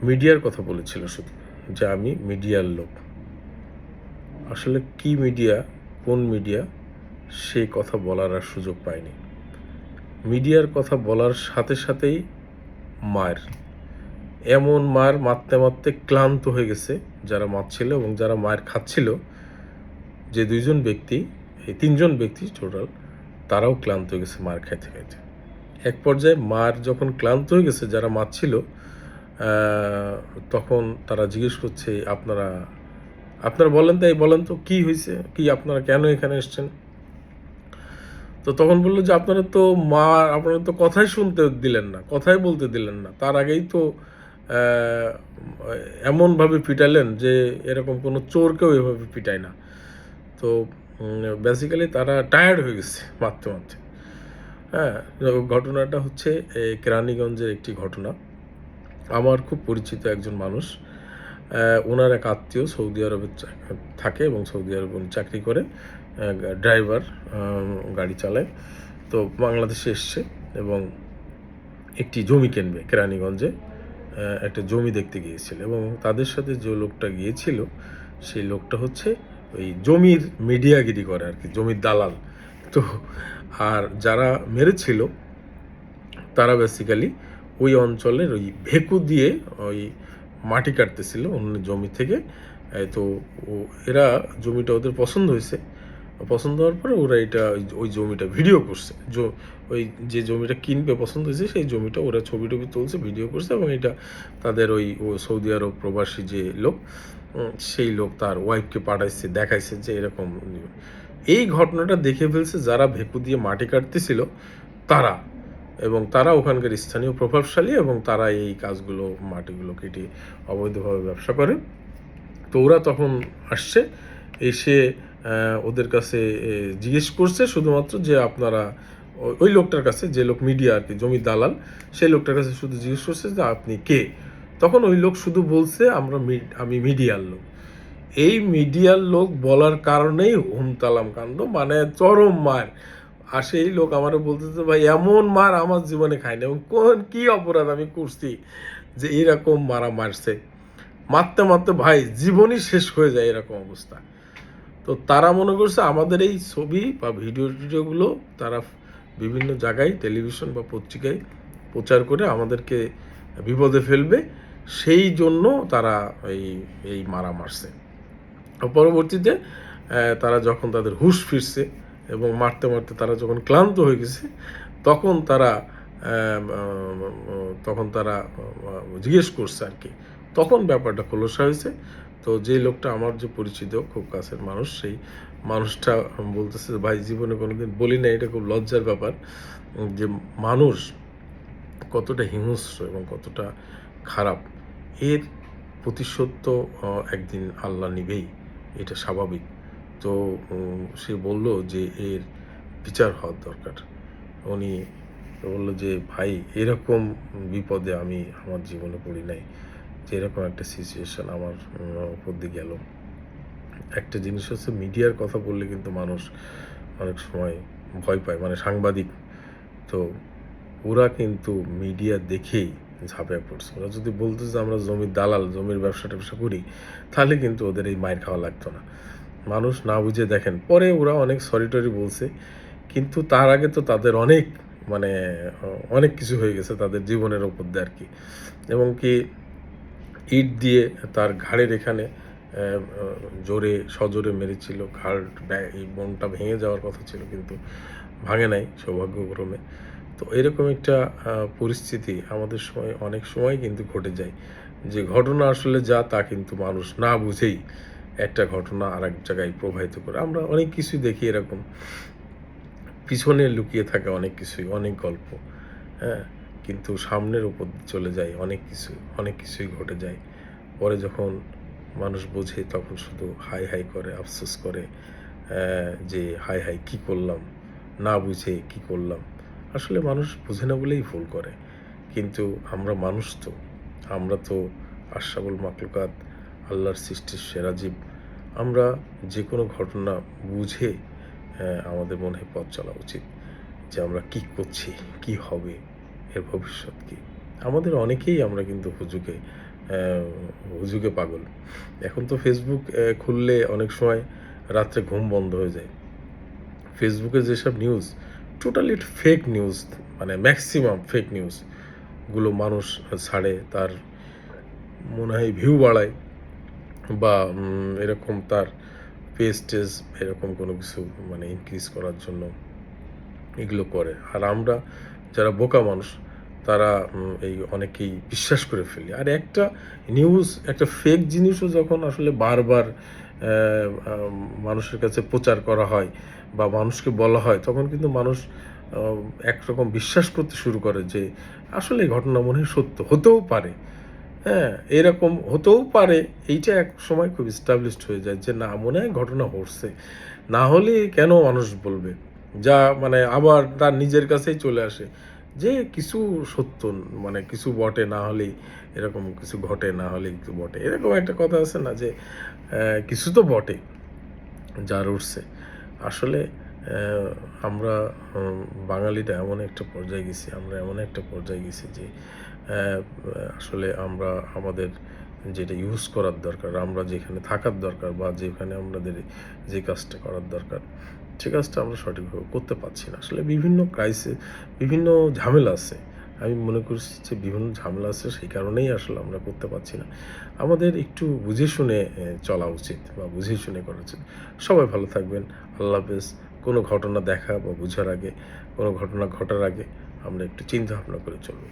মিডিয়ার কথা বলেছিল শুধু, যে আমি মিডিয়ার লোক। আসলে কি মিডিয়া, কোন মিডিয়া, সেই কথা বলার আর সুযোগ পায়নি। মিডিয়ার কথা বলার সাথে সাথেই মার, এমন মার মারতে মারতে ক্লান্ত হয়ে গেছে যারা মারছিল এবং যারা মার খাচ্ছিল, যে দুইজন ব্যক্তি, এই তিনজন ব্যক্তি টোটাল, তারাও ক্লান্ত হয়ে গেছে মার খাইতে খাইতে। এক পর্যায়ে মার যখন ক্লান্ত হয়ে গেছে যারা মারছিল, তখন তারা জিজ্ঞেস করছে, আপনারা আপনারা বলেন তো, এই বলেন তো কী হয়েছে, কি আপনারা কেন এখানে এসছেন? তো তখন বললো যে আপনারা তো কথাই শুনতে দিলেন না, কথাই বলতে দিলেন না, তার আগেই তো আহ, এমনভাবে পিটালেন যে এরকম কোনো চোরকেও এভাবে পিটায় না। তো বেসিক্যালি তারা টায়ার্ড হয়ে গেছে মারতে মারতে। হ্যাঁ, ঘটনাটা হচ্ছে কেরানীগঞ্জের একটি ঘটনা। আমার খুব পরিচিত একজন মানুষ, ওনার এক আত্মীয় সৌদি আরবে থাকে এবং সৌদি আরবে উনি চাকরি করে, ড্রাইভার, গাড়ি চালায়। তো বাংলাদেশে এসছে এবং একটি জমি কিনবে কেরানীগঞ্জে, একটা জমি দেখতে গিয়েছিল এবং তাদের সাথে যে লোকটা গিয়েছিল সেই লোকটা হচ্ছে ওই জমির মিডিয়াগিরি করে আর কি, জমির দালাল। তো আর যারা মেরেছিল তারা বেসিক্যালি ওই অঞ্চলের ওই ভেকু দিয়ে ওই মাটি কাটতেছিল অন্য জমি থেকে। তো এরা জমিটা ওদের পছন্দ হয়েছে, পছন্দ হওয়ার পরে ওরা এটা ওই জমিটা ভিডিও করছে। ওই যে জমিটা কিনবে পছন্দ হয়েছে সেই জমিটা ওরা ছবি টবি তুলছে, ভিডিও করছে এবং এটা তাদের ওই সৌদি আরব প্রবাসী যে লোক, সেই লোক তার ওয়াইফকে পাঠাইছে, দেখাইছে যে এরকম। এই ঘটনাটা দেখে ফেলছে যারা ভেকু দিয়ে মাটি কাটতেছিল তারা, এবং তারা ওখানকার স্থানীয় প্রভাবশালী এবং তারা এই কাজগুলো, মাটিগুলো কেটে অবৈধভাবে ব্যবসা করে। তো ওরা তখন আসছে, এসে ওদের কাছে জিজ্ঞেস করছে শুধুমাত্র যে আপনারা, ওই লোকটার কাছে, যে লোক মিডিয়া আর কি, জমির দালাল, সেই লোকটার কাছে শুধু জিজ্ঞেস করছে যে আপনি কে। তখন ওই লোক শুধু বলছে আমি মিডিয়ার লোক। এই মিডিয়ার লোক বলার কারণেই হুমতালাম কাণ্ড, মানে চরম মার। আর সেই লোক আমারও বলতেছে, ভাই এমন মার আমার জীবনে খায়নি এবং কোন কি অপরাধ আমি করছি যে এরকম মারা মারছে। মারতে মারতে ভাই জীবনই শেষ হয়ে যায় এরকম অবস্থা। তো তারা মনে করছে আমাদের এই ছবি বা টিডিওগুলো তারা বিভিন্ন জায়গায় টেলিভিশন বা পত্রিকায় প্রচার করে আমাদেরকে বিপদে ফেলবে, সেই জন্য তারা এই এই মারা মারছে। পরবর্তীতে তারা যখন তাদের হুঁশ ফিরছে এবং মারতে মারতে তারা যখন ক্লান্ত হয়ে গেছে, তখন তারা জিজ্ঞেস করছে আর কি, তখন ব্যাপারটা খোলসা হয়েছে। তো যে লোকটা আমার যে পরিচিত খুব কাছের মানুষ, সেই মানুষটা বলতেছে, ভাই জীবনে কোনোদিন বলি না, এটা খুব লজ্জার ব্যাপার যে মানুষ কতটা হিংস্র এবং কতটা খারাপ, এর প্রতিশোধ তো একদিন আল্লাহ নিবেই, এটা স্বাভাবিক। তো সে বলল যে এর বিচার হওয়ার দরকার। উনি বললো যে ভাই এরকম বিপদে আমি আমার জীবনে পড়ি নাই, যে এরকম একটা সিচুয়েশন আমার উপর দিয়ে গেল। একটা জিনিস হচ্ছে, মিডিয়ার কথা বললে কিন্তু মানুষ অনেক সময় ভয় পায়, মানে সাংবাদিক। তো ওরা কিন্তু মিডিয়া দেখেই ঝাঁপিয়ে পড়ছে। ওরা যদি বলতো যে আমরা জমির দালাল, জমির ব্যবসা ট্যাবসা করি, তাহলে কিন্তু ওদের এই মাইর খাওয়া লাগতো না। মানুষ না বুঝে, দেখেন পরে ওরা অনেক সরি টরি বলছে, কিন্তু তার আগে তো তাদের অনেক, মানে অনেক কিছু হয়ে গেছে তাদের জীবনের ওপর দিয়ে আর কি। এবং কি ইট দিয়ে তার ঘাড়ের এখানে জোরে সজোরে মেরেছিল, এই বোনটা ভেঙে যাওয়ার কথা ছিল কিন্তু ভাঙে নাই সৌভাগ্যক্রমে। তো এরকম একটা পরিস্থিতি আমাদের সময় অনেক সময় কিন্তু ঘটে যায়, যে ঘটনা আসলে যা তা কিন্তু মানুষ না বুঝেই একটা ঘটনা আর এক জায়গায় প্রবাহিত করে। আমরা অনেক কিছুই দেখি এরকম, পিছনে লুকিয়ে থাকে অনেক কিছুই, অনেক গল্প। হ্যাঁ, কিন্তু সামনের উপর চলে যায় অনেক কিছুই ঘটে যায়। পরে যখন মানুষ বোঝে তখন শুধু হাই হাই করে, আফসোস করে, যে হাই হাই কী করলাম, না বুঝে কী করলাম। আসলে মানুষ বুঝে না বলেই ভুল করে, কিন্তু আমরা মানুষ তো, আমরা তো আশরাফুল মাখলুকাত, আল্লাহর সৃষ্টির সেরা জীব। আমরা যে কোনো ঘটনা বুঝে আমাদের মনে হয় পথ চলা উচিত, যে আমরা কী করছি, কী হবে, এর ভবিষ্যৎ কী। আমাদের অনেকেই আমরা কিন্তু হুজুগে হুজুগে পাগল। এখন তো ফেসবুক খুললে অনেক সময় রাত্রে ঘুম বন্ধ হয়ে যায়। ফেসবুকে যেসব নিউজ টোটালি ফেক নিউজ, মানে ম্যাক্সিমাম ফেক নিউজগুলো মানুষ ছাড়ে, তার মনে হয় ভিউ বাড়ায় বা এরকম তার পেজ এরকম কোনো কিছু মানে ইনক্রিজ করার জন্য এগুলো করে। আর আমরা যারা বোকা মানুষ তারা এই অনেকেই বিশ্বাস করে ফেলি। আর একটা নিউজ, একটা ফেক জিনিসও যখন আসলে বারবার মানুষের কাছে প্রচার করা হয় বা মানুষকে বলা হয়, তখন কিন্তু মানুষ আ একরকম বিশ্বাস করতে শুরু করে যে আসলে এই ঘটনা মনে হয় সত্য, হতেও পারে। হ্যাঁ? এরকম হতেও পারে, এইটা একসময় খুব established হয়ে যায় যে না, মনে হয় ঘটনা ঘটছে। না হলে কেন মানুষ বলবে? যা মানে আবার তার নিজের কাছেই চলে আসে যে কিছু সত্য, মানে কিছু বটে, না হলেই এরকম কিছু ঘটে, না হলেই কিছু বটে। এরকম একটা কথা আছে না যে কিছু তো বটে যার উঠছে। আসলে আমরা উম বাঙালিরা এমন একটা পর্যায়ে গেছি, আমরা এমন একটা পর্যায়ে গেছি যে আসলে আমরা আমাদের যেটা ইউজ করার দরকার, আমরা যেখানে থাকার দরকার বা যেখানে আমাদের যে কাজটা করার দরকার, সে কাজটা আমরা সঠিকভাবে করতে পারছি না। আসলে বিভিন্ন বিভিন্ন ঝামেলা আছে। আমি মনে করছি যে বিভিন্ন ঝামেলা আছে, সেই কারণেই আসলে আমরা করতে পারছি না। আমাদের একটু বুঝে শুনে চলা উচিত বা বুঝে শুনে করা উচিত। সবাই ভালো থাকবেন। আল্লাহ হাফেজ। কোনো ঘটনা দেখা বা বুঝার আগে, কোনো ঘটনা ঘটার আগে আমরা একটু চিন্তা ভাবনা করে চলব।